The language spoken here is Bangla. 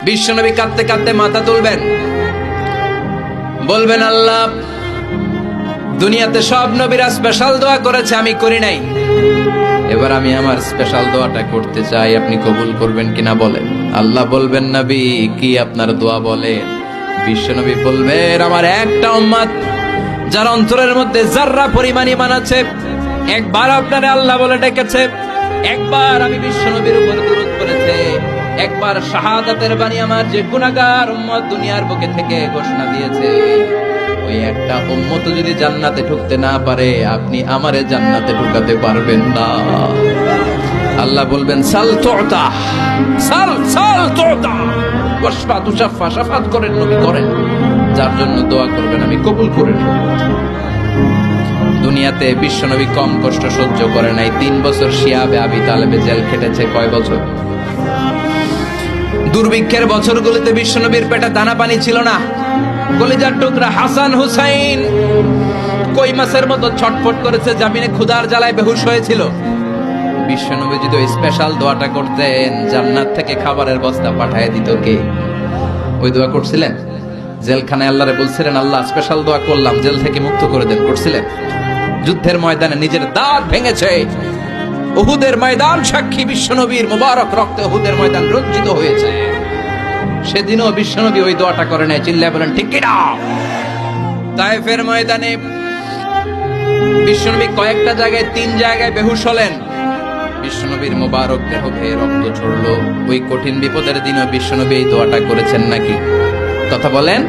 বিশ্বনবী কাঁদতে কাঁদতে মাথা তুলবেন, বলবেন আল্লাহ, দুনিয়াতে সব নবীরা স্পেশাল দোয়া করেছে, আমি করি নাই, এবার আমি আমার স্পেশাল দোয়াটা করতে চাই, আপনি কবুল করবেন কিনা বলেন। আল্লাহ বলবেন, নবী কি আপনার দোয়া বলেন? বিশ্বনবী বলবেন, আমার একটা উম্মত যার অন্তরের মধ্যে যাররা পরিমাণ ঈমান আছে, একবার আপনারে আল্লাহ বলে ডেকেছে, একবার আমি বিশ্বনবীর উপর দুরূদ পড়েছে, একবার শাহাদাতের বাণী আমার যে গুনাহগার উম্মত দুনিয়ার বুকে থেকে ঘোষণা দিয়েছে, ওই একটা উম্মত যদি জান্নাতে ঢুকতে না পারে, আপনি আমারে জান্নাতে ঢুকাতে পারবেন না। আল্লাহ বলবেন, সাল তুতা, সাল সাল তুতা, ওয়াশফা তুশাফা, শাফাত করেন নবী করেন, যার জন্য দোয়া করবেন আমি কবুল করে নেব। দুনিয়াতে বিশ্বনবী কম কষ্ট সহ্য করে নাই। 3 বছর শিয়াবে আবি তালেবে জেল খেটেছে। কয় বছর? দুর্ভিক্ষের বছরগুলোতে বিশ্বনবীর পেটে দানা পানি ছিল না। কলিজার টুকরা হাসান হুসাইন কই মাছের মতো ছটফট করেছে, জামিনে ক্ষুধার জ্বালায় বেহুশ হয়েছিল। বিশ্বনবী যদি ওই স্পেশাল দোয়াটা করতেন, জান্নাত থেকে খাবারের বস্তা পাঠিয়ে দিত কে? ওই দোয়া করছিলেন? জেলখানায় আল্লাহরে বলছিলেন, আল্লাহ স্পেশাল দোয়া করলাম, জেল থেকে মুক্ত করে দেন, করছিলেন? যুদ্ধের ময়দানে নিজের দাঁত ভেঙেছে, উহুদের ময়দান সাক্ষী, বিশ্বনবীর মুবারক রক্তে উহুদের ময়দান রঞ্জিত হয়েছে। সেদিনও বিশ্বনবী ওই দোয়াটা করে নাই। চিল্লায় বলেন ঠিক কিনা? তায়েফের ময়দানে বিশ্বনবী কয়েকটা জায়গায়, 3 জায়গায় বেহুশ হলেন। বিশ্বনবীর মুবারক দেহ বেয়ে রক্ত ঝরলো। ওই কঠিন বিপদের দিনও বিশ্বনবী এই দোয়াটা করেছেন নাকি? কথা বলেন।